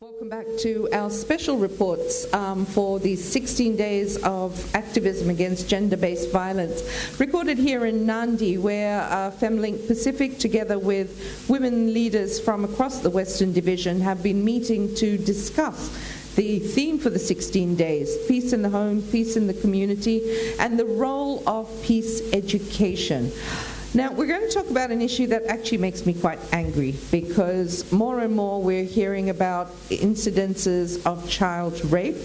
Welcome back to our special reports for the 16 days of activism against gender-based violence, recorded here in Nandi, where FemLINKPACIFIC, together with women leaders from across the Western Division, have been meeting to discuss the theme for the 16 days, peace in the home, peace in the community, and the role of peace education. Now, we're going to talk about an issue that actually makes me quite angry, because more and more we're hearing about incidences of child rape.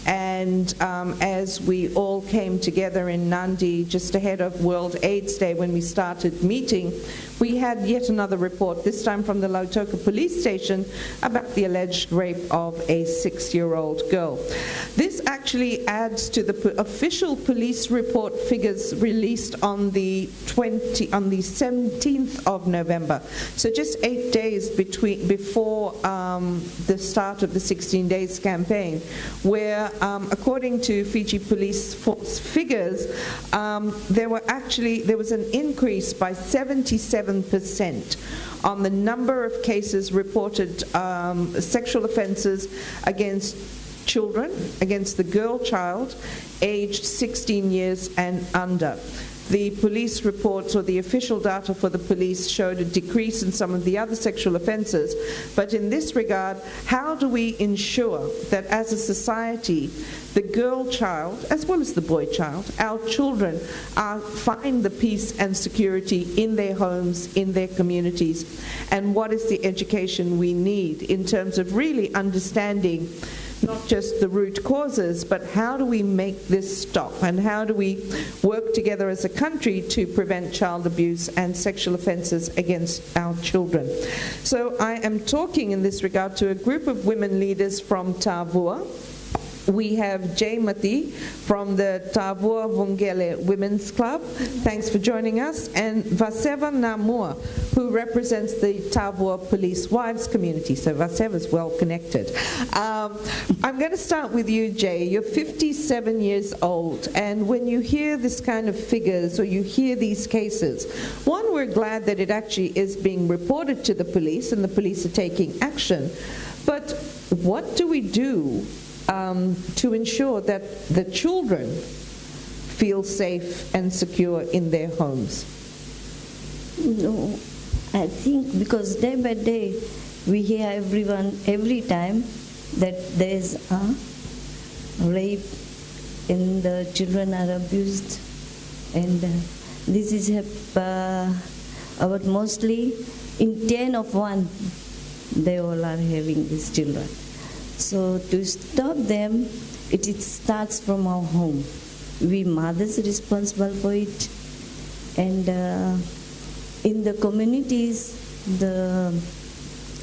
And as we all came together in Nandi just ahead of World AIDS Day, when we started meeting, we had yet another report, this time from the Lautoka police station, about the alleged rape of a 6-year-old girl. This actually adds to the official police report figures released on the 17th of November. So just 8 days before the start of the 16 Days campaign, where according to Fiji Police Force figures, there was an increase by 77% on the number of cases reported, sexual offences against children, against the girl child aged 16 years and under. The police reports, or the official data for the police, showed a decrease in some of the other sexual offences. But in this regard, how do we ensure that as a society, the girl child, as well as the boy child, our children, find the peace and security in their homes, in their communities? And what is the education we need in terms of really understanding not just the root causes, but how do we make this stop, and how do we work together as a country to prevent child abuse and sexual offences against our children? So I am talking in this regard to a group of women leaders from Tavua. We have Jaymati from the Tavua Vungele Women's Club. Thanks for joining us. And Vaseva Namua, who represents the Tavua Police Wives community. So Vaseva is well connected. I'm going to start with you, Jay. You're 57 years old. And when you hear this kind of figures, or you hear these cases, one, we're glad that it actually is being reported to the police and the police are taking action. But what do we do to ensure that the children feel safe and secure in their homes? No, I think because day by day we hear every time that there is a rape and the children are abused, and this is about mostly in 10 of 1 they all are having these children. So to stop them, it starts from our home. We mothers are responsible for it, and in the communities, the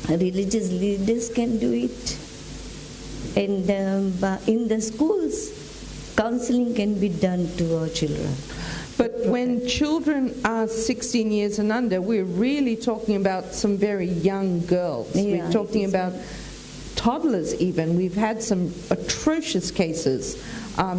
religious leaders can do it, and in the schools, counseling can be done to our children. But when children are 16 years and under, we're really talking about some very young girls. Yeah, we're talking about toddlers even. We've had some atrocious cases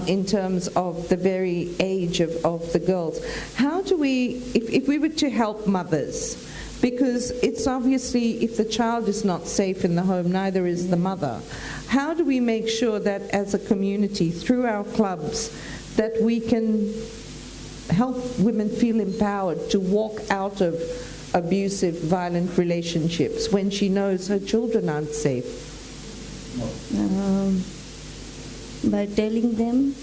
in terms of the very age of the girls. How do we, if we were to help mothers, because it's obviously if the child is not safe in the home, neither is the mother, how do we make sure that as a community, through our clubs, that we can help women feel empowered to walk out of abusive, violent relationships when she knows her children aren't safe? By telling them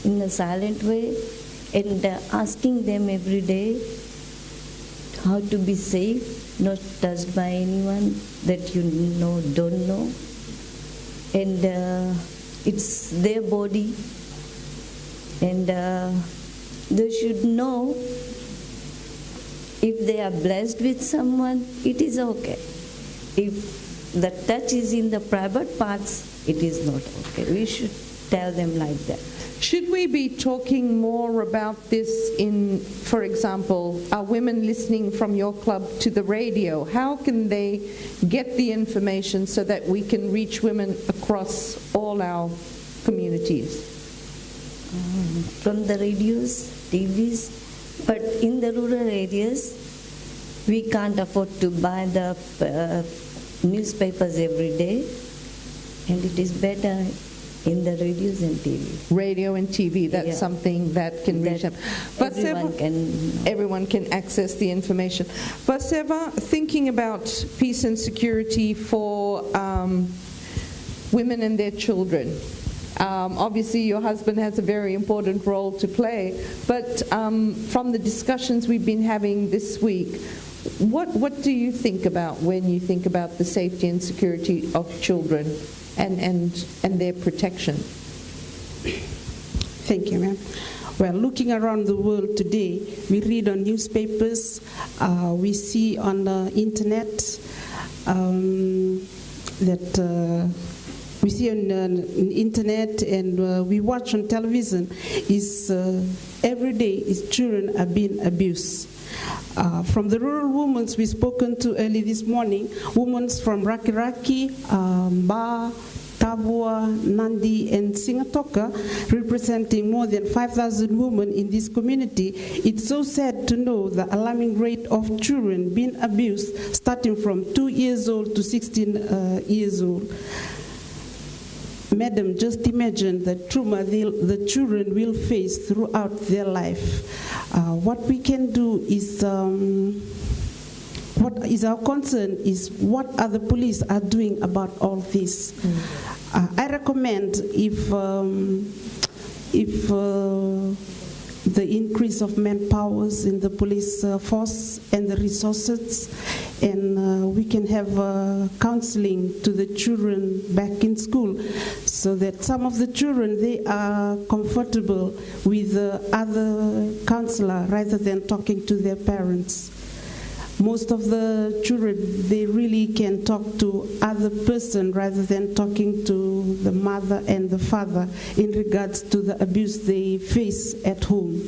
in a silent way and asking them every day how to be safe, not touched by anyone that you know, don't know. And it's their body, and they should know if they are blessed with someone, it is okay. If the touch is in the private parts, it is not okay. We should tell them like that. Should we be talking more about this in, for example, are women listening from your club to the radio? How can they get the information so that we can reach women across all our communities? From the radios, TVs, but in the rural areas, we can't afford to buy the newspapers every day. And it is better in the radios and TV. Radio and TV, that's something that can reach them. Everyone can access the information. Vaseva, thinking about peace and security for women and their children. Obviously, your husband has a very important role to play, but from the discussions we've been having this week, what do you think about when you think about the safety and security of children and their protection? Thank you, ma'am. Well, looking around the world today, we read on newspapers, we see on the internet we see on the internet and we watch on television is every day is children are being abused. From the rural women we've spoken to early this morning, women from Raki, Ba, Tabua, Nandi, and Singatoka, representing more than 5,000 women in this community. It's so sad to know the alarming rate of children being abused, starting from 2 years old to 16 years old. Madam, just imagine the trauma the children will face throughout their life. What we can do is, what is our concern is what other police are doing about all this. I recommend if the increase of manpowers in the police force and the resources, and we can have counseling to the children back in school, so that some of the children, they are comfortable with the other counselor rather than talking to their parents. Most of the children, they really can talk to other person rather than talking to the mother and the father in regards to the abuse they face at home.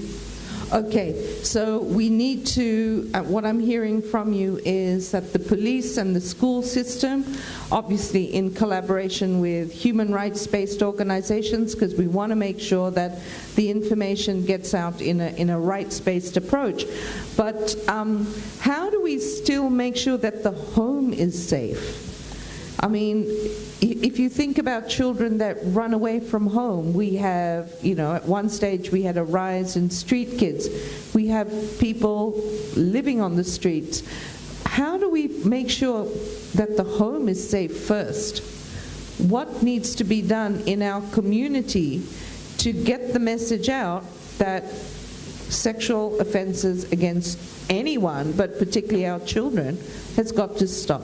Okay, so we need to, what I'm hearing from you is that the police and the school system, obviously in collaboration with human rights-based organizations, because we want to make sure that the information gets out in a rights-based approach. But how do we still make sure that the home is safe? I mean, if you think about children that run away from home, we have, at one stage we had a rise in street kids. We have people living on the streets. How do we make sure that the home is safe first? What needs to be done in our community to get the message out that sexual offenses against anyone, but particularly our children, has got to stop?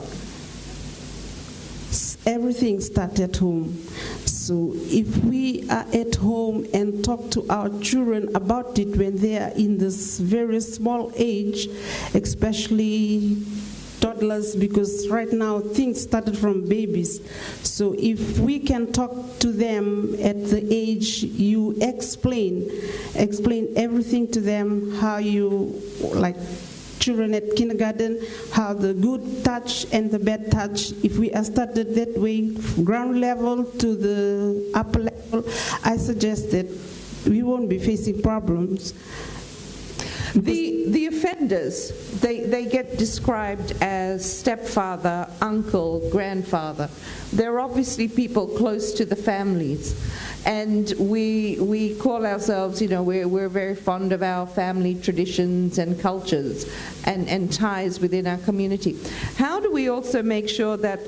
Everything starts at home. So if we are at home and talk to our children about it when they are in this very small age, especially toddlers, because right now things started from babies. So if we can talk to them at the age you explain everything to them, how you, like children at kindergarten, how the good touch and the bad touch, if we are started that way, from ground level to the upper level, I suggest that we won't be facing problems. The offenders, they get described as stepfather, uncle, grandfather. They're obviously people close to the families. And we call ourselves, we're very fond of our family traditions and cultures and ties within our community. How do we also make sure that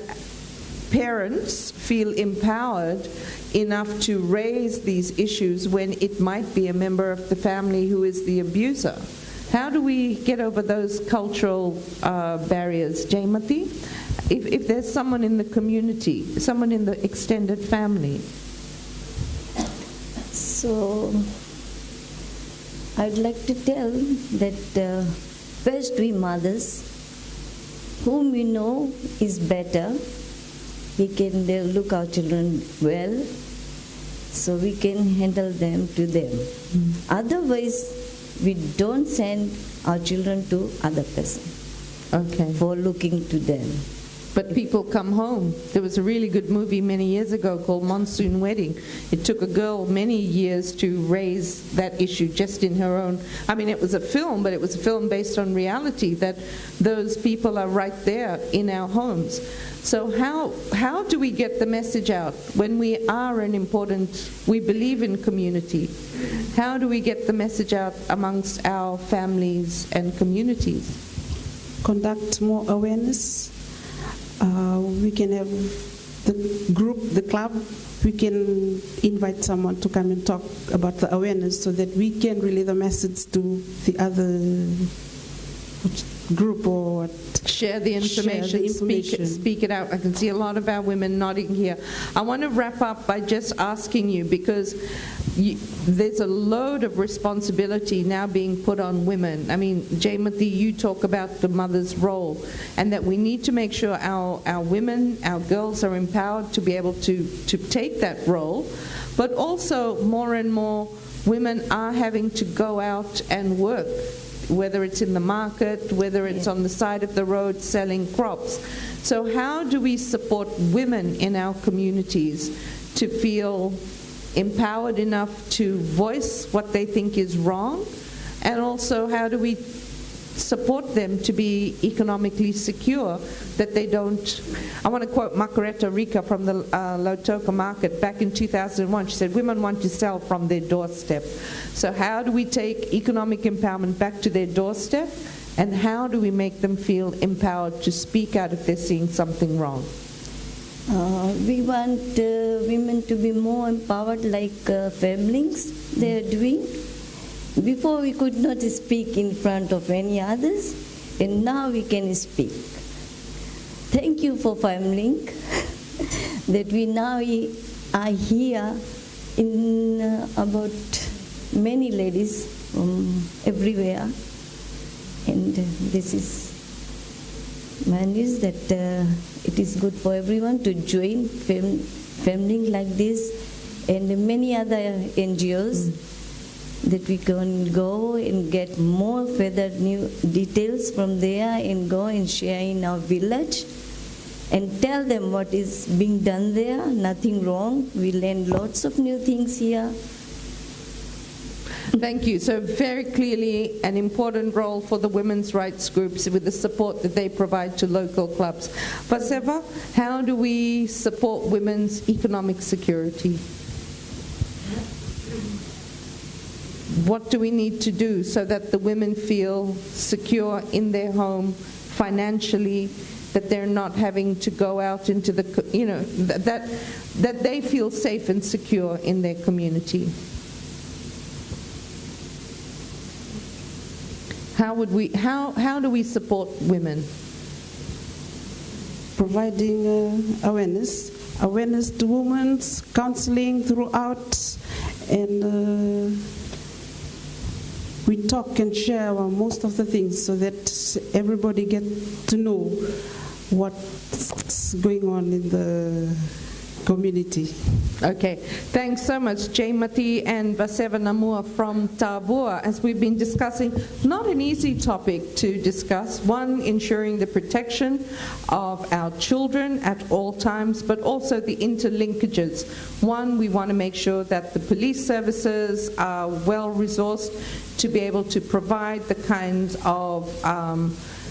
parents feel empowered enough to raise these issues when it might be a member of the family who is the abuser? How do we get over those cultural barriers, Jaymati? If there's someone in the community, someone in the extended family. So, I'd like to tell that first we mothers, whom we know is better, we can look our children well, so we can handle them to them. Otherwise, we don't send our children to other person for looking to them. But people come home. There was a really good movie many years ago called Monsoon Wedding. It took a girl many years to raise that issue just in her own. I mean, it was a film, but it was a film based on reality, that those people are right there in our homes. So how do we get the message out when we are we believe in community? How do we get the message out amongst our families and communities? Conduct more awareness. We can have the group, the club, we can invite someone to come and talk about the awareness so that we can relay the message to the other group or what. Share the information, speak it out. I can see a lot of our women nodding here. I want to wrap up by just asking you, because there's a load of responsibility now being put on women. I mean, Jaymati, you talk about the mother's role, and that we need to make sure our women, our girls are empowered to be able to take that role, but also more and more women are having to go out and work, whether it's in the market, whether it's on the side of the road selling crops. So how do we support women in our communities to feel empowered enough to voice what they think is wrong? And also, how do we support them to be economically secure, that they don't... I want to quote Makareta Rika from the Lautoka market back in 2001. She said, women want to sell from their doorstep. So how do we take economic empowerment back to their doorstep, and how do we make them feel empowered to speak out if they're seeing something wrong? We want women to be more empowered, like FemLinks they're doing. Before we could not speak in front of any others, and now we can speak. Thank you for FemLink, that we now are here in about many ladies from everywhere, and this is my news that it is good for everyone to join FemLink like this and many other NGOs. That we can go and get more further new details from there and go and share in our village and tell them what is being done there, nothing wrong. We learn lots of new things here. Thank you. So very clearly an important role for the women's rights groups with the support that they provide to local clubs. Vaseva, how do we support women's economic security? What do we need to do so that the women feel secure in their home financially, that they're not having to go out into the, that they feel safe and secure in their community? How do we support women? Providing awareness to women, counseling throughout, and we talk and share most of the things so that everybody gets to know what's going on in the community. Okay, thanks so much, Jaymati and Vaseva Namua from Tavua. As we've been discussing, not an easy topic to discuss. One, ensuring the protection of our children at all times, but also the interlinkages. One, we want to make sure that the police services are well resourced to be able to provide the kinds of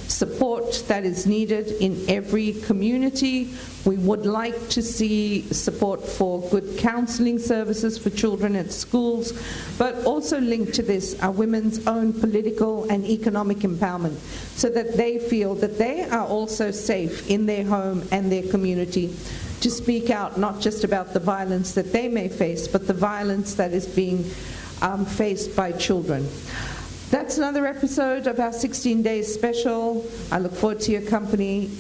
support that is needed in every community. We would like to see support for good counseling services for children at schools, but also linked to this are women's own political and economic empowerment, so that they feel that they are also safe in their home and their community to speak out, not just about the violence that they may face, but the violence that is being faced by children. That's another episode of our 16 Days special. I look forward to your company